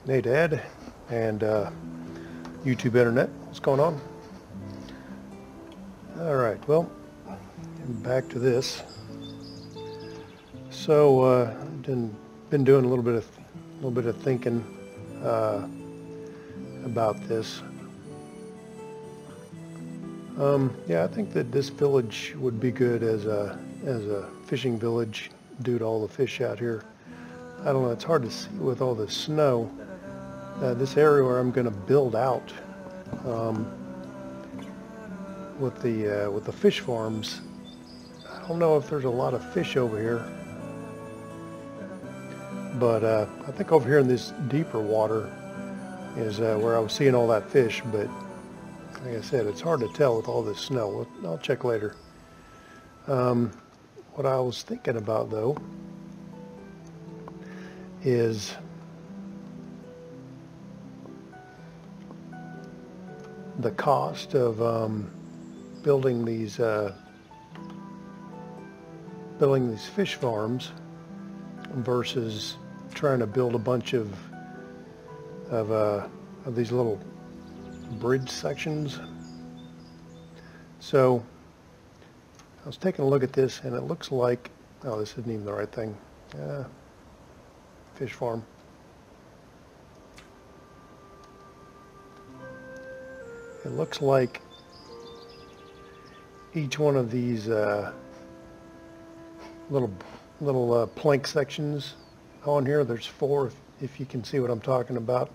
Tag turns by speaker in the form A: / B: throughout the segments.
A: Hey Dad and YouTube Internet, what's going on? All right, well, back to this. So been doing a little bit of thinking about this. Yeah, I think that this village would be good as a fishing village due to all the fish out here. I don't know, it's hard to see with all the snow. This area where I'm going to build out with the fish farms, I don't know if there's a lot of fish over here, but I think over here in this deeper water is where I was seeing all that fish. But like I said, it's hard to tell with all this snow. I'll check later. What I was thinking about though is the cost of building these fish farms versus trying to build a bunch of these little bridge sections. So I was taking a look at this, and it looks like, oh, this isn't even the right thing. Fish farm. It looks like each one of these little plank sections on here, there's 4, if you can see what I'm talking about.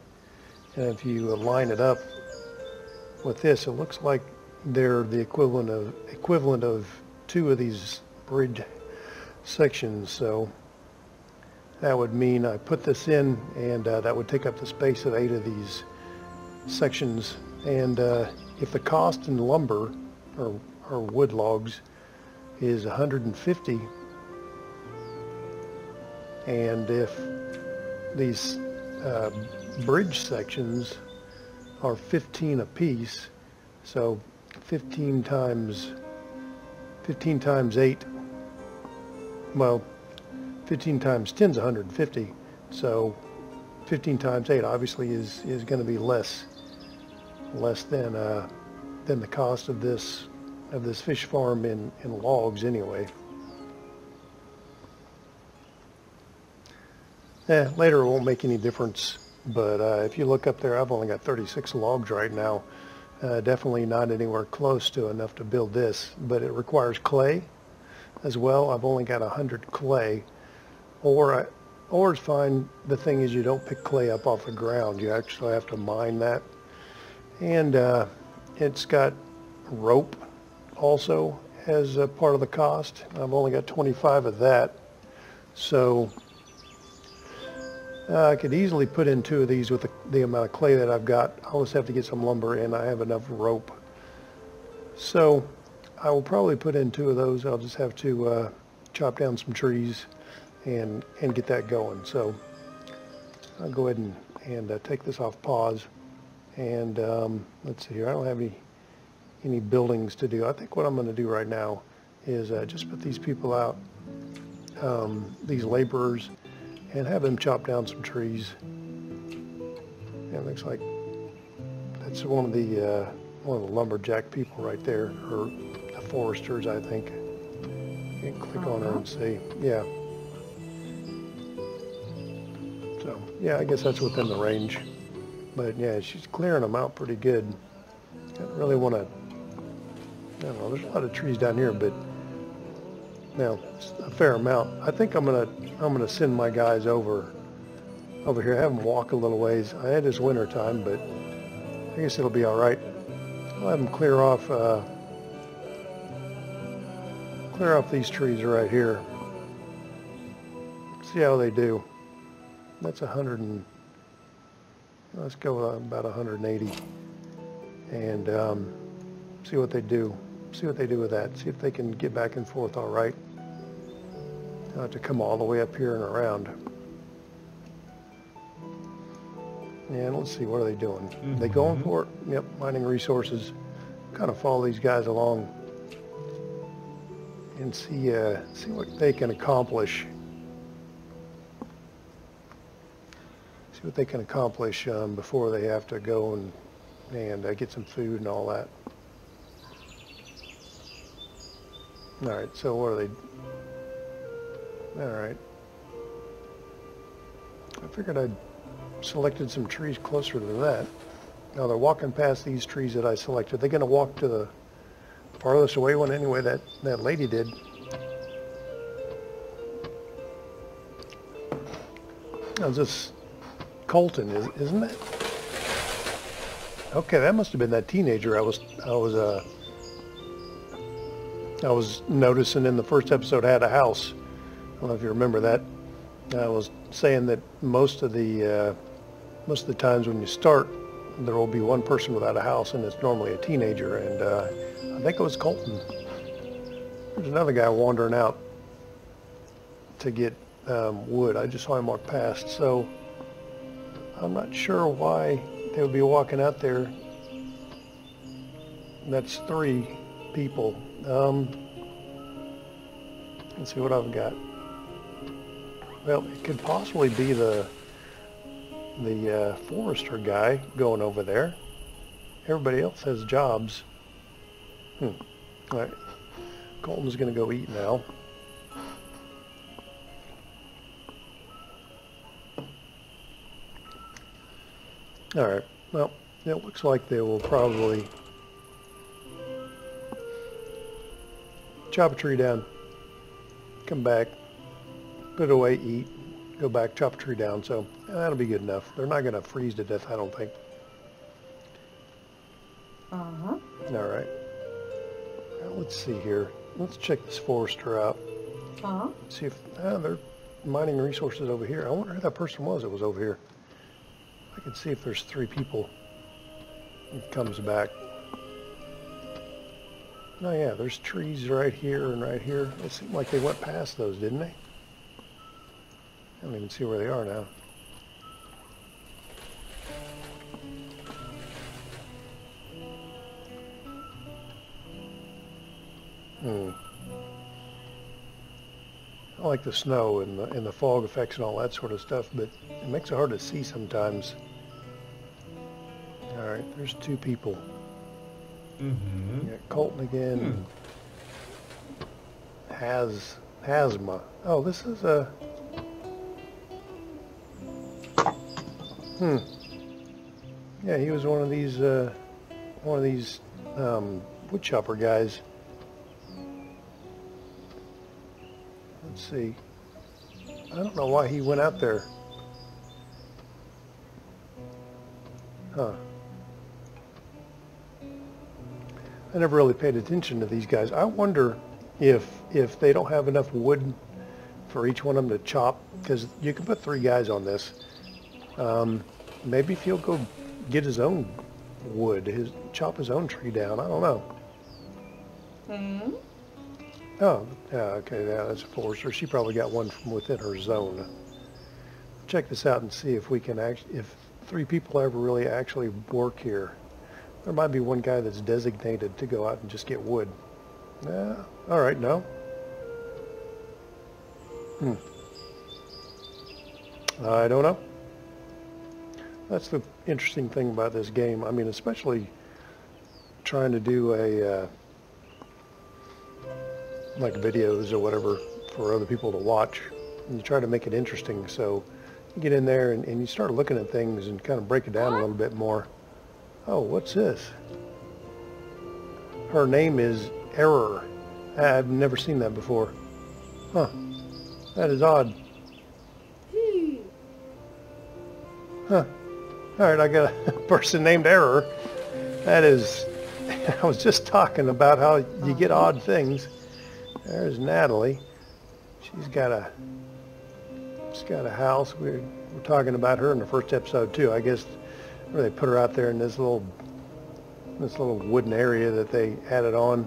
A: And if you line it up with this, it looks like they're the equivalent of 2 of these bridge sections. So that would mean I put this in, and that would take up the space of 8 of these sections. And if the cost in lumber or wood logs is 150, and if these bridge sections are 15 a piece, so 15 times 8, well, 15 times 10 is 150, so 15 times 8 obviously is going to be less than the cost of this fish farm in logs anyway. Later it won't make any difference, but if you look up there, I've only got 36 logs right now. Definitely not anywhere close to enough to build this, but it requires clay as well. I've only got 100 clay. Ore is fine. The thing is, you don't pick clay up off the ground. You actually have to mine that. And it's got rope also as a part of the cost. I've only got 25 of that. So I could easily put in 2 of these with the amount of clay that I've got. I'll just have to get some lumber, and I have enough rope. So I will probably put in 2 of those. I'll just have to chop down some trees and get that going. So I'll go ahead and take this off pause. And let's see here. I don't have any buildings to do. I think what I'm going to do right now is just put these people out, these laborers, and have them chop down some trees. And it looks like that's one of the lumberjack people right there, or the foresters, I think. You can click on her and see. Yeah. So yeah, I guess that's within the range. But yeah, she's clearing them out pretty good. I don't really want to, I don't know, there's a lot of trees down here, but now it's a fair amount. I think I'm gonna send my guys over here, have them walk a little ways. I had this winter time, but I guess it'll be all right. I'll have them clear off these trees right here. See how they do. That's 100 and let's go about 180, and see what they do. See what they do with that. See if they can get back and forth all right. I'll have to come all the way up here and around. And let's see, what are they doing? They going for it? Yep, mining resources. Kind of follow these guys along and see what they can accomplish. See what they can accomplish before they have to go and get some food and all that. All right, so what are they? All right. I figured I'd selected some trees closer to that. Now they're walking past these trees that I selected. They're going to walk to the farthest away one anyway, that lady did. Now this Colton, isn't it? Okay, that must have been that teenager I was noticing in the first episode had a house. I don't know if you remember that. I was saying that most of the times when you start, there will be one person without a house, and it's normally a teenager. And I think it was Colton. There's another guy wandering out to get wood. I just saw him walk past, so I'm not sure why they would be walking out there. That's 3 people. Let's see what I've got. Well, it could possibly be the forester guy going over there. Everybody else has jobs. All right. Colton's going to go eat now. All right. Well, it looks like they will probably chop a tree down, come back, put it away, eat, go back, chop a tree down. So that'll be good enough. They're not going to freeze to death, I don't think. All right. Now, let's see here. Let's check this forester out. See if they're mining resources over here. I wonder who that person was that was over here. I can see if there's 3 people. It comes back. Oh yeah, there's trees right here and right here. It seemed like they went past those, didn't they? I don't even see where they are now. I like the snow and the fog effects and all that sort of stuff, but it makes it hard to see sometimes. All right, there's 2 people. Yeah, Colton again. Hasma. Oh, this is a. Yeah, he was one of these wood chopper guys. Let's see. I don't know why he went out there. Huh. I never really paid attention to these guys. I wonder if they don't have enough wood for each one of them to chop, because you can put 3 guys on this. Maybe if he'll go get his own wood, chop his own tree down. I don't know. Oh, yeah, okay, yeah, that's a forester. She probably got one from within her zone. Check this out and see if we can if 3 people ever really actually work here. There might be one guy that's designated to go out and just get wood. All right, no. I don't know. That's the interesting thing about this game. I mean, especially trying to do like videos or whatever for other people to watch. And you try to make it interesting. So you get in there and you start looking at things and kind of break it down a little bit more. Oh, what's this? Her name is Error. I've never seen that before. Huh. That is odd. Huh. All right, I got a person named Error. That is, I was just talking about how you get odd things. There's Natalie. She's got a house. We're talking about her in the first episode too. I guess they put her out there in this little wooden area that they added on.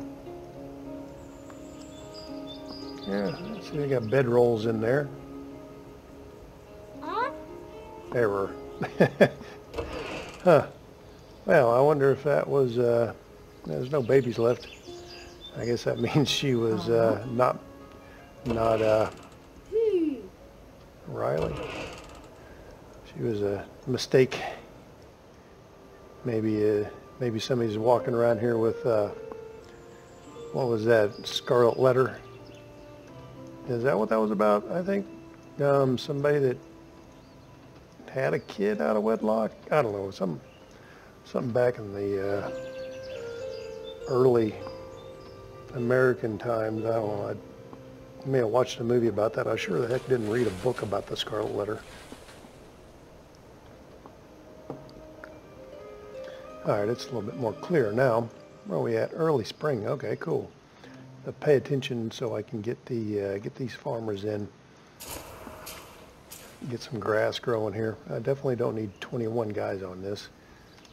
A: Yeah, see, they got bedrolls in there. Error. Huh. Well, I wonder if that was, there's no babies left. I guess that means she was not Riley. She It was a mistake. Maybe somebody's walking around here with what was that, scarlet letter? Is that what that was about? I think somebody that had a kid out of wedlock. I don't know, something back in the early American times. I don't know. I may have watched a movie about that. I sure the heck didn't read a book about the scarlet letter. All right, it's a little bit more clear now. Where are we at? Early spring. Okay, cool. Pay attention so I can get these farmers in. Get some grass growing here. I definitely don't need 21 guys on this.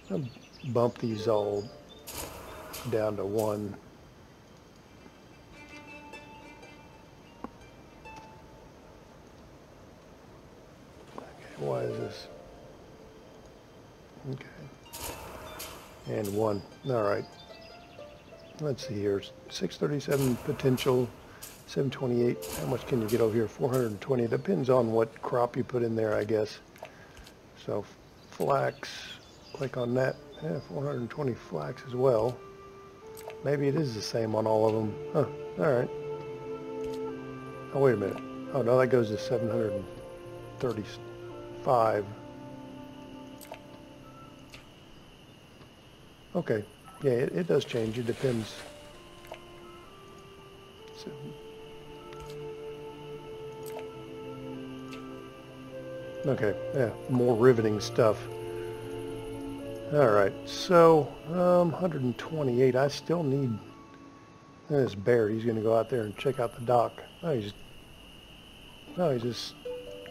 A: I'll bump these all down to 1. Okay, why is this? Okay. And 1. All right. Let's see here. 637 potential. 728. How much can you get over here? 420. Depends on what crop you put in there, I guess. So flax, click on that. Yeah, 420 flax as well. Maybe it is the same on all of them. Huh. All right. Oh, wait a minute. Oh, no, that goes to 735. Okay. Yeah, it does change. It depends. So, okay, yeah, more riveting stuff. All right, so 128. I still need this bear. He's going to go out there and check out the dock. Oh, he's just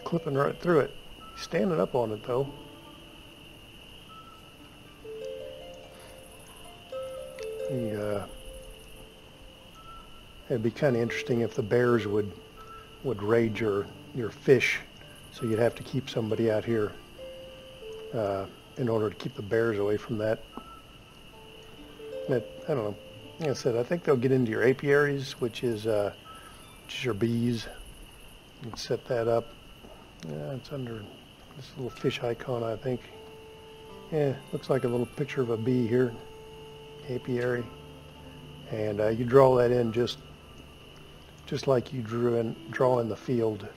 A: clipping right through it. He's standing up on it though. It'd be kind of interesting if the bears would raid your fish, so you'd have to keep somebody out here in order to keep the bears away from that. I don't know. Like I said, I think they'll get into your apiaries, which is your bees. You can set that up. Yeah, it's under this little fish icon, I think. Yeah, looks like a little picture of a bee here. Apiary. And you draw that in just like you draw in the field.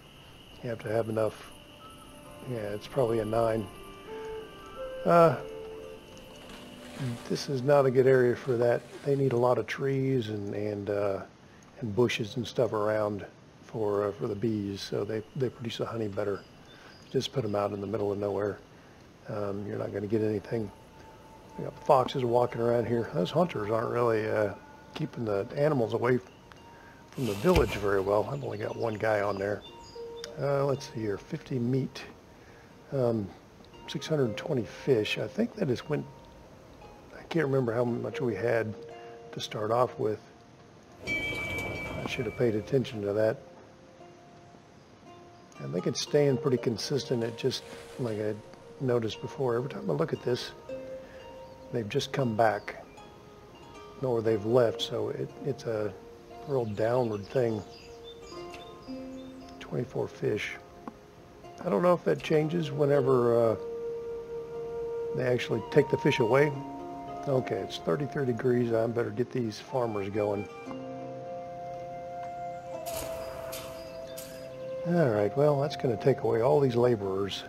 A: You have to have enough. Yeah, it's probably a 9. This is not a good area for that. They need a lot of trees and bushes and stuff around for the bees, so they produce the honey better. Just put them out in the middle of nowhere. You're not going to get anything. We got foxes walking around here. Those hunters aren't really keeping the animals away from the village very well. I've only got 1 guy on there. Let's see here, 50 meat, 620 fish. I think that is when, I can't remember how much we had to start off with. I should have paid attention to that. I think it's staying pretty consistent. It just, like I noticed before, every time I look at this, they've just come back, nor they've left, so it's a real downward thing. 24 fish. I don't know if that changes whenever they actually take the fish away. Okay, it's 33 degrees. I better get these farmers going. All right, well, that's going to take away all these laborers.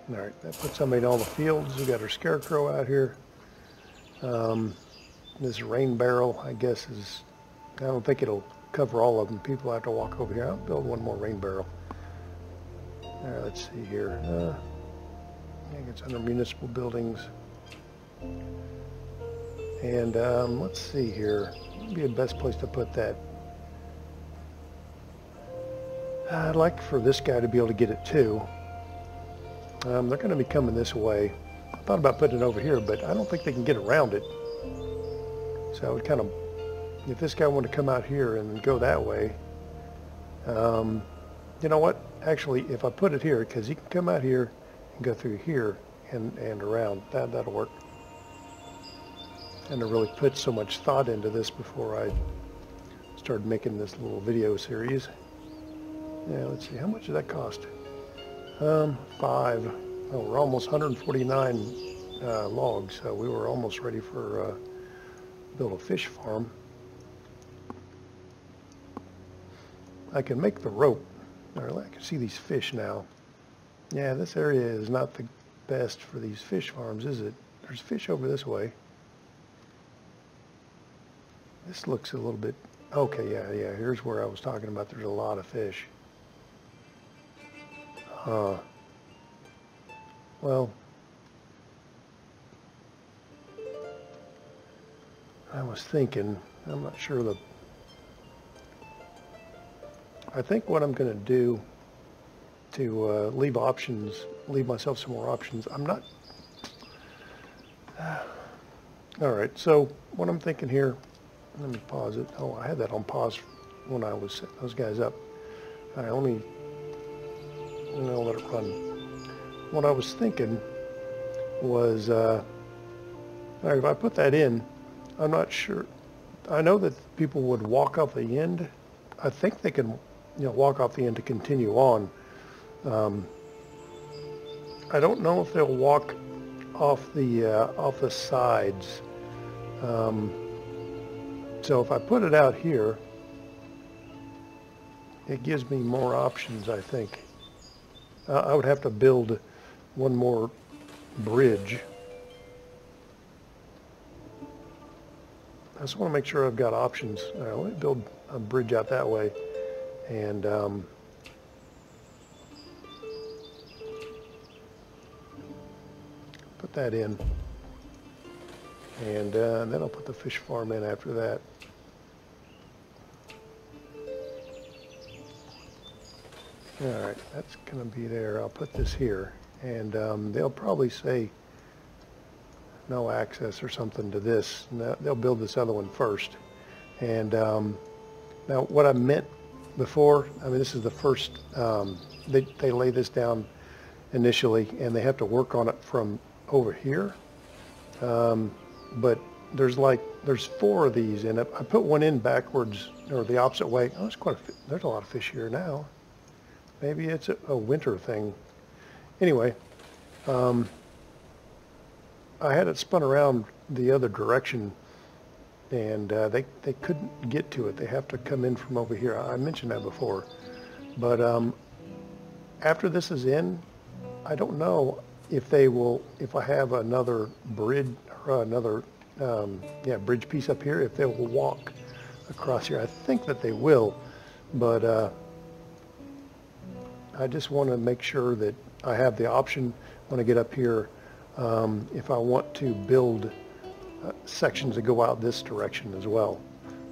A: All right, that puts somebody in all the fields. We got our scarecrow out here. This rain barrel, I guess, I don't think it'll cover all of them. People have to walk over here. I'll build 1 more rain barrel. All right, let's see here. I think it's under municipal buildings. And let's see here. What would be the best place to put that? I'd like for this guy to be able to get it too. They're going to be coming this way. I thought about putting it over here, but I don't think they can get around it. So I would kind of, if this guy wanted to come out here and go that way, you know what? Actually, if I put it here, because he can come out here and go through here and around, that'll work. And I really put so much thought into this before I started making this little video series. Yeah, let's see, how much did that cost? 5. Oh, we're almost 149 logs, so we were almost ready for build a fish farm. I can make the rope. I can see these fish now. Yeah, this area is not the best for these fish farms, is it? There's fish over this way. This looks a little bit, okay, yeah, here's where I was talking about. There's a lot of fish. Well, I was thinking, I'm not sure I think what I'm going to do to leave myself some more options. I'm not, all right, so what I'm thinking here, let me pause it. Oh, I had that on pause when I was setting those guys up. I'll let it run. What I was thinking was, all right, if I put that in, I'm not sure. I know that people would walk off the end. I think they can, walk off the end to continue on. I don't know if they'll walk off the sides. So if I put it out here, it gives me more options, I think. I would have to build one more bridge. I just want to make sure I've got options. All right, let me build a bridge out that way, and put that in, and then I'll put the fish farm in after that. All right, that's going to be there. I'll put this here, and they'll probably say no access or something to this. They'll build this other one first. And now what I meant before, I mean, this is the first, they lay this down initially, and they have to work on it from over here. But there's 4 of these, and I put one in backwards, or the opposite way. Oh, there's a lot of fish here now. Maybe it's a winter thing. Anyway, I had it spun around the other direction, and they couldn't get to it. They have to come in from over here. I mentioned that before. But after this is in, I don't know if I have another bridge or another bridge piece up here, if they will walk across here. I think that they will, but I just want to make sure that I have the option when I get up here, if I want to build sections that go out this direction as well,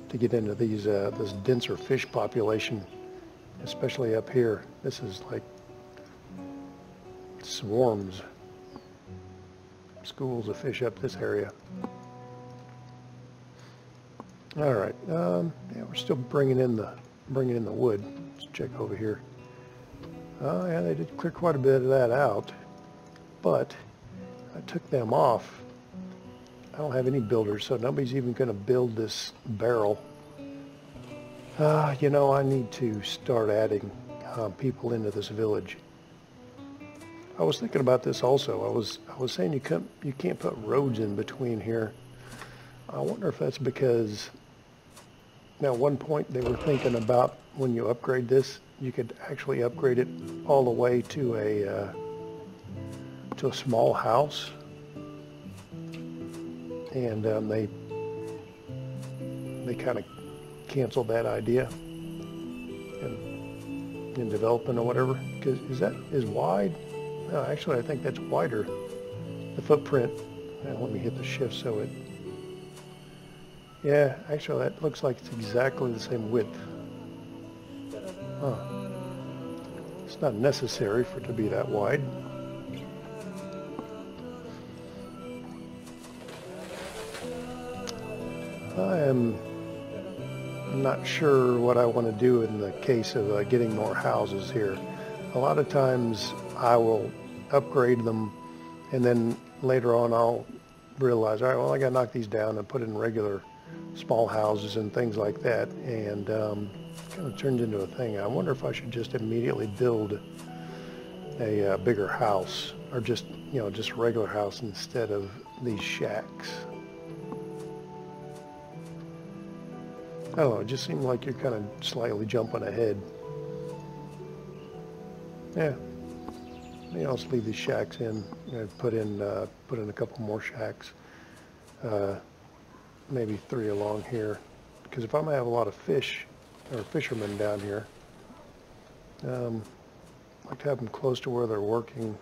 A: to get into this denser fish population, especially up here. This is like swarms, schools of fish up this area. All right, we're still bringing in the wood. Let's check over here. Oh yeah, they did clear quite a bit of that out, but I took them off. I don't have any builders, so nobody's even going to build this barrel. I need to start adding people into this village. I was thinking about this also. I was saying you can't put roads in between here. I wonder if that's because, now at one point they were thinking about when you upgrade this, you could actually upgrade it all the way to a small house, and they kind of canceled that idea in development or whatever. Because is wide? No, actually I think that's wider. The footprint. Now, let me hit the shift so it. Yeah, actually that looks like it's exactly the same width. Huh. It's not necessary for it to be that wide. I am not sure what I want to do in the case of getting more houses here. A lot of times I will upgrade them, and then later on I'll realize, all right, well, I got to knock these down and put in regular small houses and things like that. And kind of turns into a thing. I wonder if I should just immediately build a bigger house, or just, you know, just a regular house instead of these shacks. I don't know, it just seemed like you're kind of slightly jumping ahead. Yeah, maybe I'll just leave these shacks in. You know, put in a couple more shacks, maybe 3 along here, because if I'm gonna have a lot of fish or fishermen down here, I'd like to have them close to where they're working.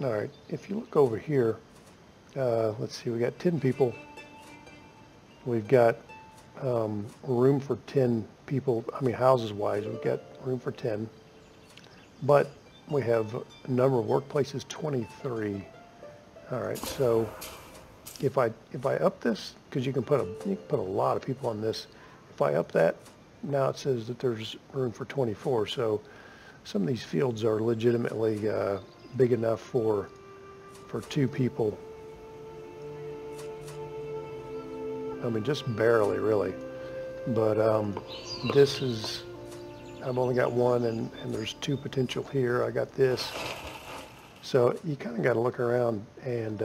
A: All right, if you look over here, let's see, we got 10 people. We've got room for 10 people. I mean, houses wise, we've got room for 10, but we have a number of workplaces, 23. All right, so if I up this, because you can put a lot of people on this. If I up that, now it says that there's room for 24. So some of these fields are legitimately big enough for 2 people. I mean, just barely, really. But this is, I've only got 1, and there's 2 potential here. I got this. So you kind of got to look around, and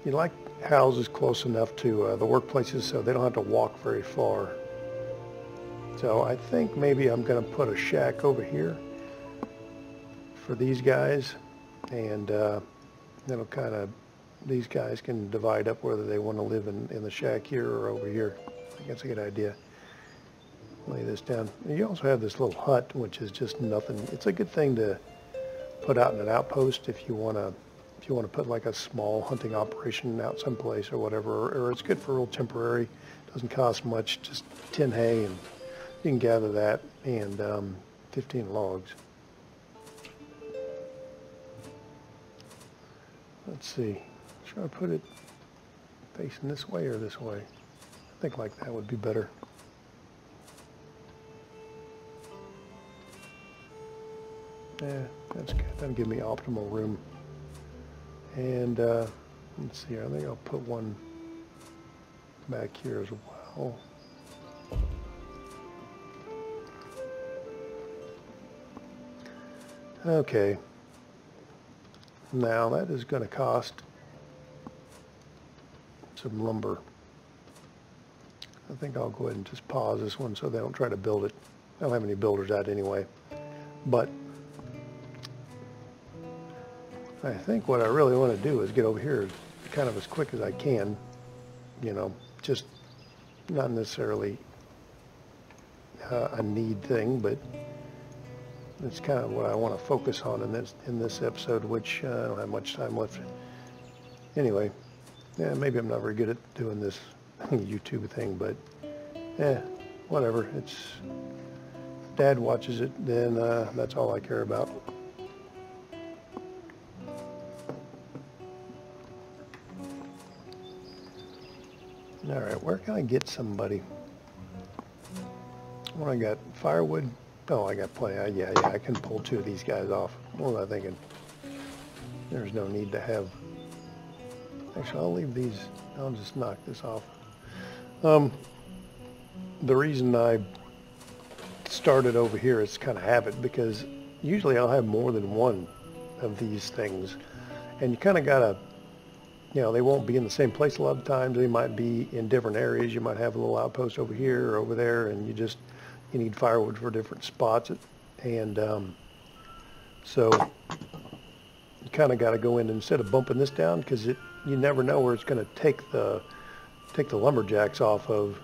A: you like houses close enough to the workplaces so they don't have to walk very far. So I think maybe I'm going to put a shack over here for these guys, and that'll kind of, these guys can divide up whether they want to live in the shack here or over here. I think that's a good idea. Lay this down. You also have this little hut, which is just nothing. It's a good thing to put out in an outpost if you want to put like a small hunting operation out someplace or whatever, or it's good for real temporary. Doesn't cost much, just tin hay, and you can gather that, and 15 logs. Let's see. Should I put it facing this way or this way? I think like that would be better. Yeah, that's good. That'll give me optimal room. And let's see, I think I'll put one back here as well. Okay. Now that is going to cost some lumber. I think I'll go ahead and just pause this one so they don't try to build it. I don't have any builders out anyway. But I think what I really want to do is get over here kind of as quick as I can. You know, just not necessarily a need thing, but it's kind of what I want to focus on in this episode, which I don't have much time left. Anyway, yeah, maybe I'm not very good at doing this YouTube thing, but yeah, whatever. It's Dad watches it, then that's all I care about. All right, where can I get somebody? Well, I got firewood. Oh, I got plenty. Yeah, I can pull 2 of these guys off. What was I thinking? There's no need to have. Actually, I'll leave these. I'll just knock this off. The reason I started over here is kind of habit, because usually I'll have more than one of these things, and you kind of gotta, you know, they won't be in the same place a lot of times. They might be in different areas. You might have a little outpost over here or over there, and you need firewood for different spots. And so you kind of got to go in, instead of bumping this down, because you never know where it's going to take the lumberjacks off of.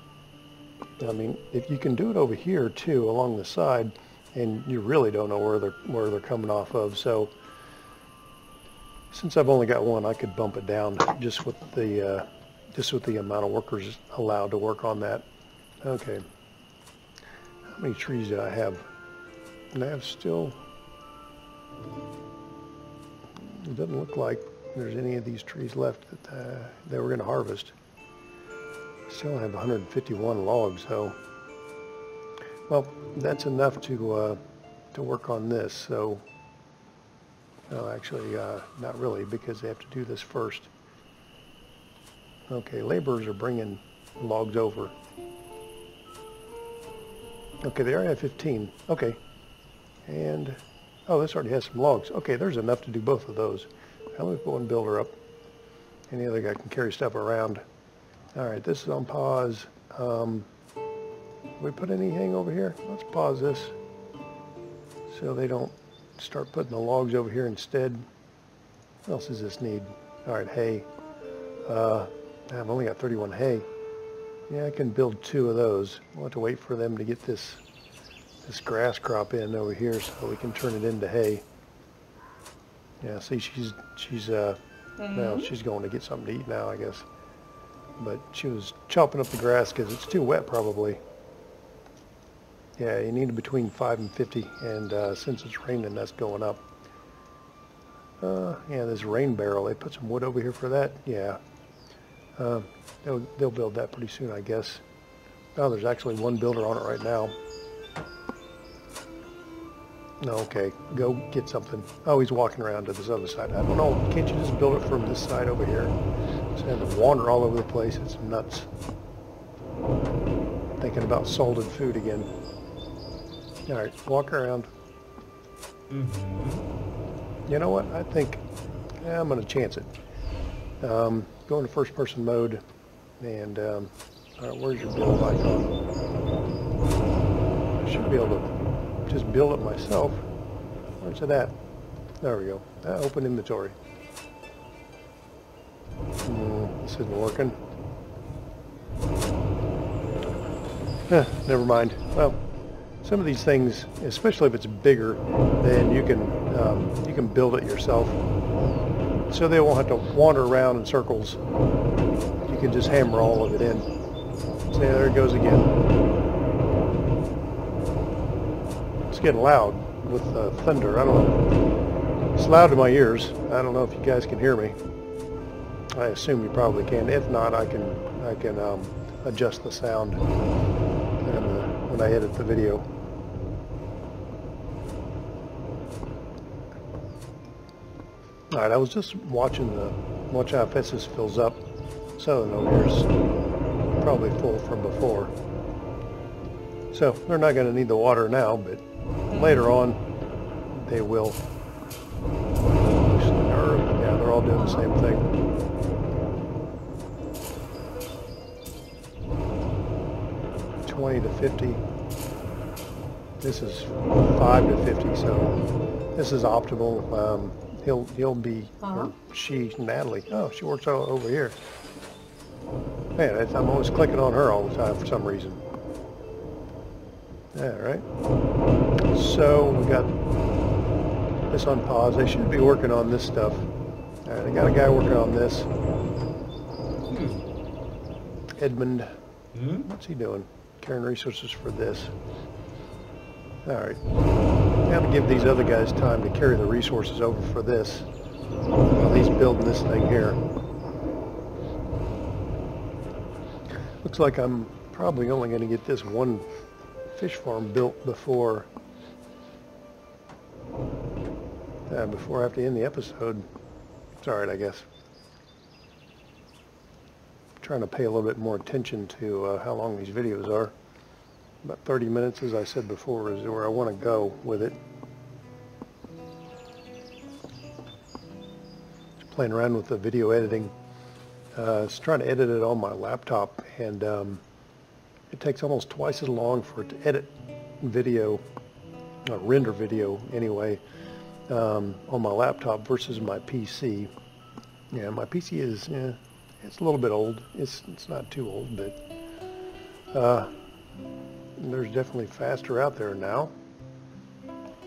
A: I mean, if you can do it over here too, along the side, and you really don't know where they're coming off of. So since I've only got one, I could bump it down just with the amount of workers allowed to work on that. Okay. How many trees did I have? And I have still, it doesn't look like there's any of these trees left that they were going to harvest. Still have 151 logs, so, well, that's enough to work on this. So, no, actually, not really, because they have to do this first. Okay, laborers are bringing logs over. Okay, they already have 15. Okay. And, oh, this already has some logs. Okay, there's enough to do both of those. Now let me put one builder up. Any other guy can carry stuff around. All right, this is on pause. We put anything over here? Let's pause this so they don't start putting the logs over here instead. What else does this need? All right, hay. I've only got 31 hay. Yeah, I can build 2 of those. We'll have to wait for them to get this grass crop in over here so we can turn it into hay. Yeah, see, well, she's going to get something to eat now, I guess. But she was chopping up the grass because it's too wet, probably. Yeah, you need between 5 and 50, and since it's raining, that's going up. Yeah, this rain barrel, they put some wood over here for that. Yeah, they'll build that pretty soon, I guess. Oh, there's actually one builder on it right now. No, okay, go get something. Oh, he's walking around to this other side. I don't know, can't you just build it from this side over here? Just have to wander all over the place. It's nuts. Thinking about salted food again. All right, walk around. You know what? I think I'm going to chance it. Go into first person mode, and all right, where's your build icon? I should be able to just build it myself. Where's it at? There we go. Open inventory. This isn't working. Never mind. Well, some of these things, especially if it's bigger, then you can build it yourself. So they won't have to wander around in circles. You can just hammer all of it in. See, there it goes again. It's getting loud with thunder. I don't know. It's loud to my ears. I don't know if you guys can hear me. I assume you probably can. If not, I can adjust the sound when I edit the video. All right, I was just watching watch how fast this fills up. Southern over here's probably full from before. So they're not going to need the water now, but later on they will. Yeah, they're all doing the same thing. To 50. This is 5 to 50, so this is optimal. He'll be, or she, Natalie. Oh, she works over here. Man, I'm always clicking on her all the time for some reason. All right. So we got this on pause. They should be working on this stuff. All right, I got a guy working on this. Edmund. What's he doing? Carrying resources for this. All right. Now to give these other guys time to carry the resources over for this while he's building this thing here. Looks like I'm probably only going to get this one fish farm built before I have to end the episode. It's all right, I guess. I'm trying to pay a little bit more attention to how long these videos are. About 30 minutes, as I said before, is where I want to go with it. Just playing around with the video editing. I was trying to edit it on my laptop, and it takes almost twice as long for it to edit video, render video anyway, on my laptop versus my PC. Yeah, my PC is, it's a little bit old. It's not too old, but there's definitely faster out there now.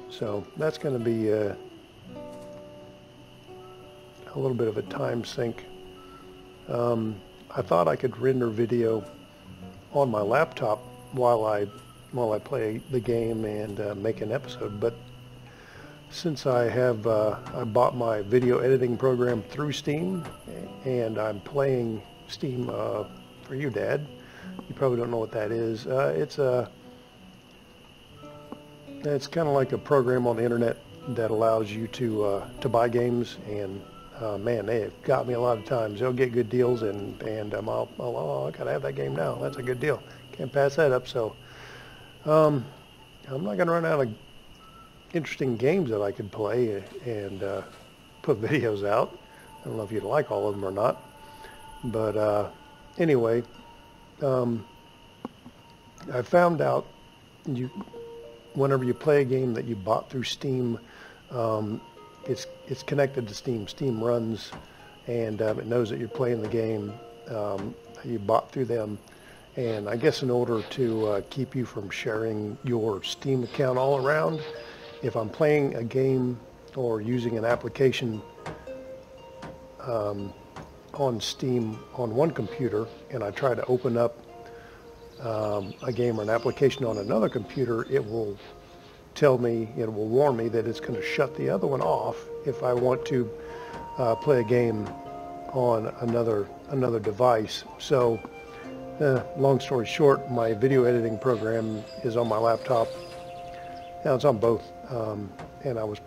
A: So that's going to be a little bit of a time sink. I thought I could render video on my laptop while I play the game and make an episode, but since I bought my video editing program through Steam, and I'm playing Steam for you, Dad. You probably don't know what that is. It's kind of like a program on the internet that allows you to buy games, and man, they have got me a lot of times. They'll get good deals, and I gotta have that game now. That's a good deal. Can't pass that up. So I'm not going to run out of interesting games that I could play and put videos out. I don't know if you'd like all of them or not. But anyway, I found out whenever you play a game that you bought through Steam, it's connected to Steam. Steam runs, and it knows that you're playing the game you bought through them. And I guess in order to keep you from sharing your Steam account all around, if I'm playing a game or using an application on Steam on one computer, and I try to open up a game or an application on another computer, it will warn me that it's going to shut the other one off if I want to play a game on another device. So long story short, my video editing program is on my laptop. Now it's on both, and I was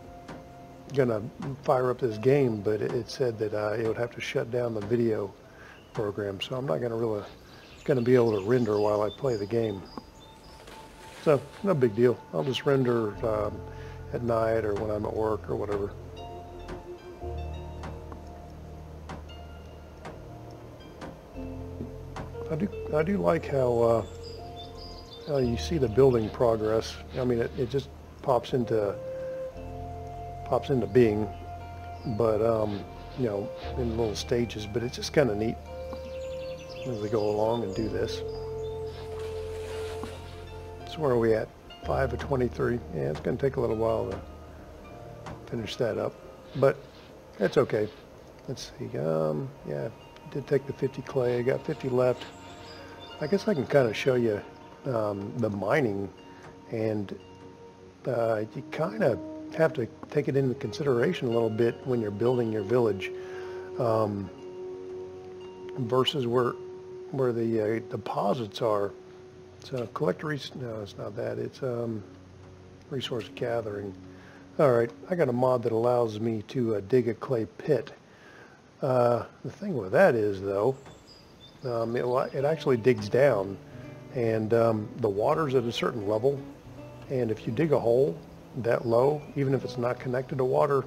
A: gonna fire up this game, but it said that it would have to shut down the video program, so I'm not gonna be able to render while I play the game. So no big deal. I'll just render at night or when I'm at work or whatever. I do like how you see the building progress. I mean, it just pops into being, but you know, in little stages. But it's just kind of neat as we go along and do this. So where are we at? 5 of 23. Yeah, it's going to take a little while to finish that up, but it's okay. Let's see. Yeah, did take the 50 clay. I got 50 left. I guess I can kind of show you the mining, and you kind of have to take it into consideration a little bit when you're building your village, versus where the deposits are. So no, it's not that. It's resource gathering. All right, I got a mod that allows me to dig a clay pit. The thing with that is, though, it actually digs down, and the water's at a certain level, and if you dig a hole that low, even if it's not connected to water,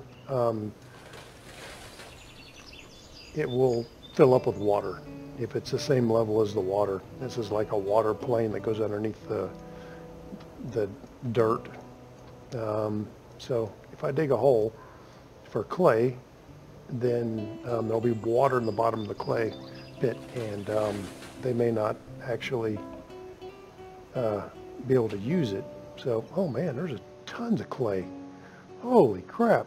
A: it will fill up with water if it's the same level as the water. This is like a water plane that goes underneath the dirt. So if I dig a hole for clay, then there'll be water in the bottom of the clay pit, and they may not actually be able to use it. So, oh man, there's tons of clay. Holy crap.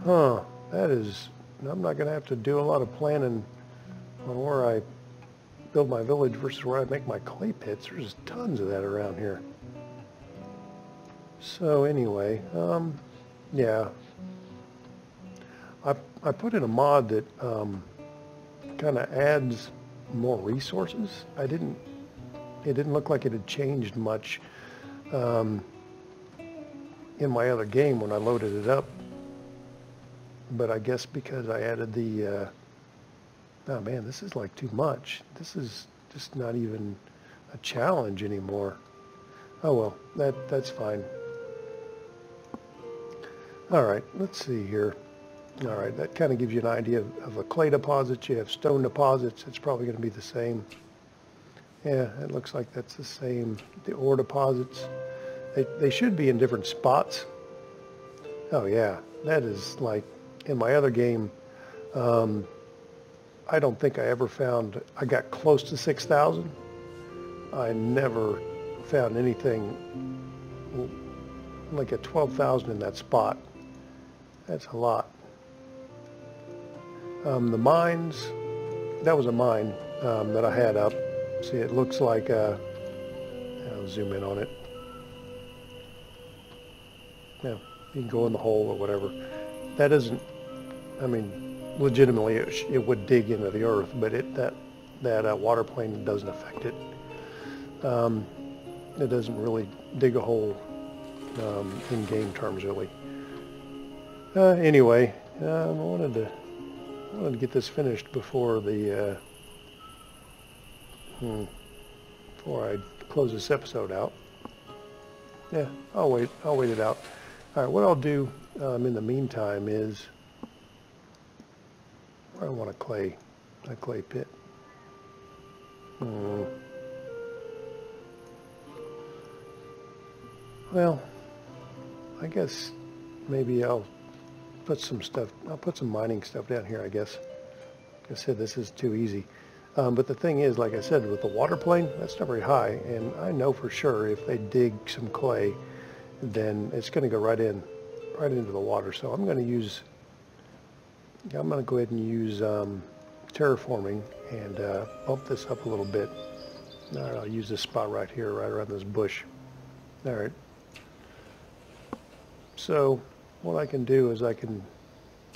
A: Huh, I'm not going to have to do a lot of planning on where I build my village versus where I make my clay pits. There's tons of that around here. So anyway, yeah, I put in a mod that kind of adds more resources. It didn't look like it had changed much in my other game when I loaded it up. But I guess because I added the, oh man, this is like too much. This is just not even a challenge anymore. Oh well, that's fine. All right, let's see here. All right, that kind of gives you an idea of a clay deposit. You have stone deposits. It's probably going to be the same. Yeah, it looks like that's the same. The ore deposits, they should be in different spots. Oh yeah, that is like in my other game. I don't think I ever found, I got close to 6,000. I never found anything like at 12,000 in that spot. That's a lot. The mines, that was a mine that I had up. See, it looks like, I'll zoom in on it. Yeah, you can go in the hole or whatever. That isn't, I mean, legitimately it would dig into the earth, but that water plane doesn't affect it. It doesn't really dig a hole in game terms, really. Anyway, I wanted to get this finished before the before I close this episode out. Yeah, I'll wait it out. All right, what I'll do in the meantime is, I want a clay pit. Well, I guess maybe I'll put some mining stuff down here, I guess. Like I said, this is too easy. But the thing is, like I said, with the water plane, that's not very high, and I know for sure if they dig some clay, then it's going to go right into the water. So I'm going to go ahead and use terraforming and bump this up a little bit. All right, I'll use this spot right here, right around this bush. All right. So what I can do is I can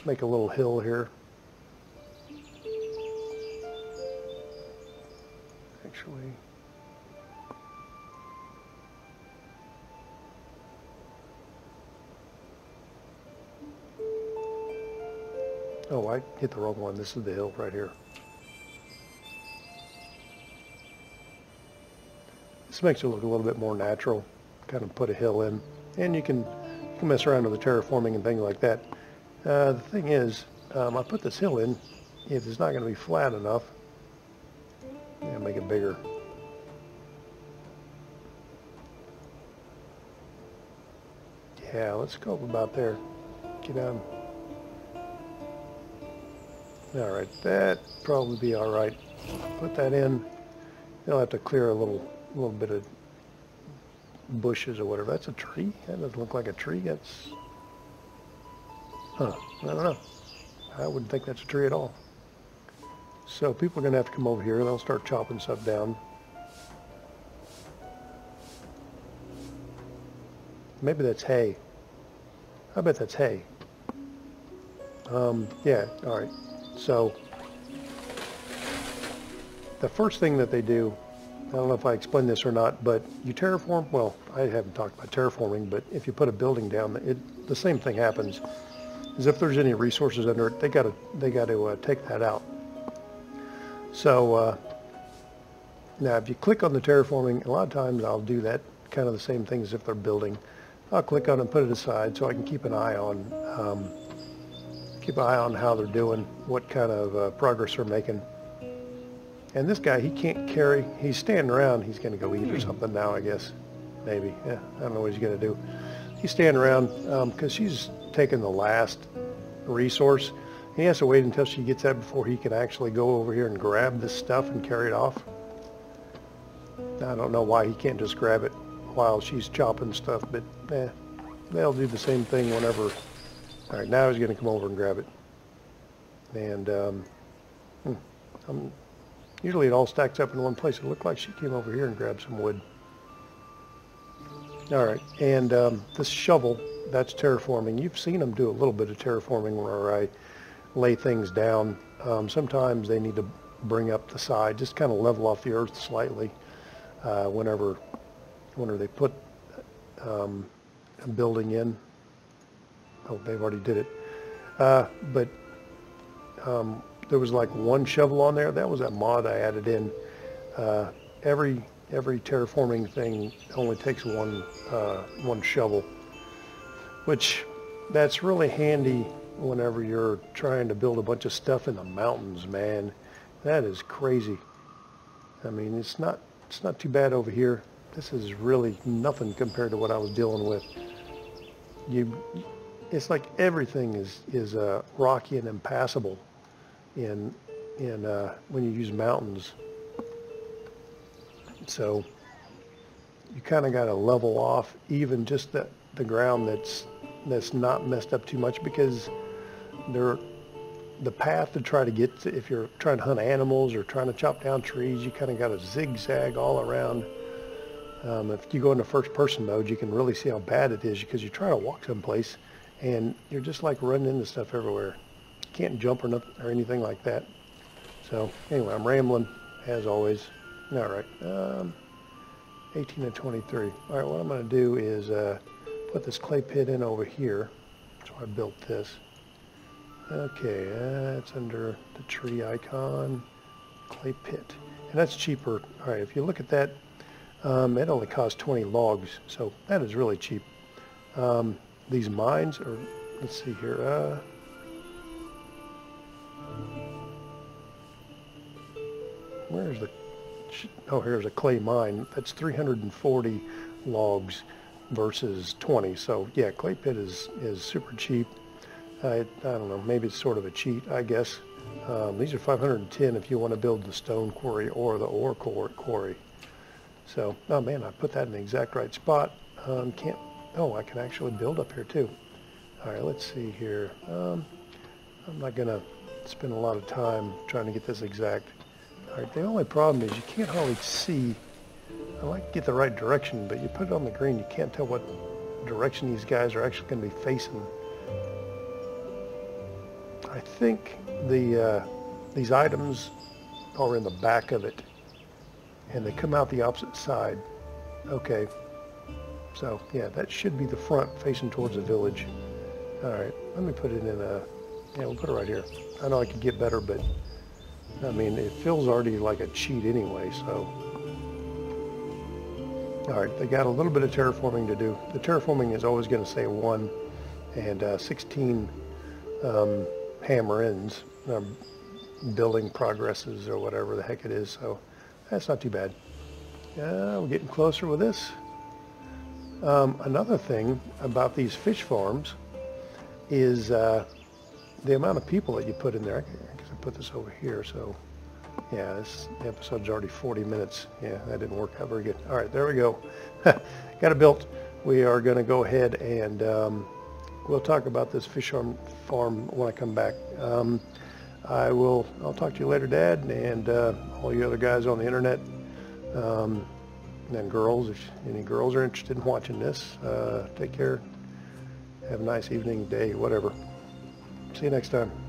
A: make a little hill here. Actually, oh, I hit the wrong one. This is the hill right here. This makes it look a little bit more natural. Kind of put a hill in, and you can mess around with the terraforming and things like that. The thing is, I put this hill in. If it's not going to be flat enough, yeah, make it bigger. Yeah, let's go up about there. Get down. All right, that probably be all right. Put that in. You'll have to clear a little bit of bushes or whatever. That's a tree? That doesn't look like a tree. That's, I don't know. I wouldn't think that's a tree at all. So people are going to have to come over here. They'll start chopping stuff down. Maybe that's hay. I bet that's hay. Yeah, all right. So the first thing that they do, I don't know if I explained this or not, but you terraform. Well, I haven't talked about terraforming, but if you put a building down, the same thing happens. Is if there's any resources under it, they got to take that out. So now, if you click on the terraforming, a lot of times I'll do that kind of the same thing as if they're building. I'll click on it and put it aside so I can keep an eye on how they're doing, what kind of progress they're making. And this guy, he can't carry. He's standing around. He's going to go eat or something now, I guess. Maybe. Yeah, I don't know what he's going to do. He's standing around because she's taking the last resource. He has to wait until she gets that before he can actually go over here and grab this stuff and carry it off. I don't know why he can't just grab it while she's chopping stuff, but they'll do the same thing whenever. All right, now he's going to come over and grab it. And usually it all stacks up in one place. It looked like she came over here and grabbed some wood. All right, and this shovel, that's terraforming. You've seen them do a little bit of terraforming where I lay things down. Sometimes they need to bring up the side, just kind of level off the earth slightly whenever they put a building in. Oh, they've already did it. But there was like one shovel on there. That was that mod I added in. Every terraforming thing only takes one shovel, which that's really handy whenever you're trying to build a bunch of stuff in the mountains, man. That is crazy. I mean, it's not too bad over here. This is really nothing compared to what I was dealing with. It's like everything is rocky and impassable in when you use mountains. So you kind of got to level off even just the ground that's not messed up too much, because the path to try to get to, if you're trying to hunt animals or trying to chop down trees, you kind of got to zigzag all around. If you go into first person mode, you can really see how bad it is, because you're trying to walk someplace and you're just like running into stuff everywhere. You can't jump or nothing or anything like that. So anyway, I'm rambling as always. All right, 18 and 23. All right, what I'm going to do is put this clay pit in over here. So I built this. Okay, that's under the tree icon, clay pit. And that's cheaper. All right, if you look at that, It only costs 20 logs, so that is really cheap. These mines are, let's see here, where's the, oh, here's a clay mine. That's 340 logs versus 20. So yeah, clay pit is super cheap. I don't know, maybe it's sort of a cheat, I guess. These are 510 if you want to build the stone quarry or the ore quarry. So, oh man, I put that in the exact right spot. Oh, I can actually build up here too. All right, let's see here. I'm not gonna spend a lot of time trying to get this exact. All right, the only problem is you can't hardly see. I like to get the right direction, but you put it on the green, you can't tell what direction these guys are actually going to be facing. I think these items are in the back of it, and they come out the opposite side. Okay, so yeah, that should be the front facing towards the village. All right, let me put it in a, yeah, we'll put it right here. I know I could get better, but I mean, it feels already like a cheat anyway, so. All right, they got a little bit of terraforming to do. The terraforming is always going to say 1 and 16 hammer ends, building progresses or whatever the heck it is, so that's not too bad. We're getting closer with this. Another thing about these fish farms is the amount of people that you put in there. I guess I put this over here, so yeah, this episode's already 40 minutes. Yeah, that didn't work out very good. All right, there we go. Got it built. We are going to go ahead and we'll talk about this fish farm when I come back. I'll talk to you later, Dad, and all you other guys on the internet, and girls, if any girls are interested in watching this. Take care. Have a nice evening, day, whatever. See you next time.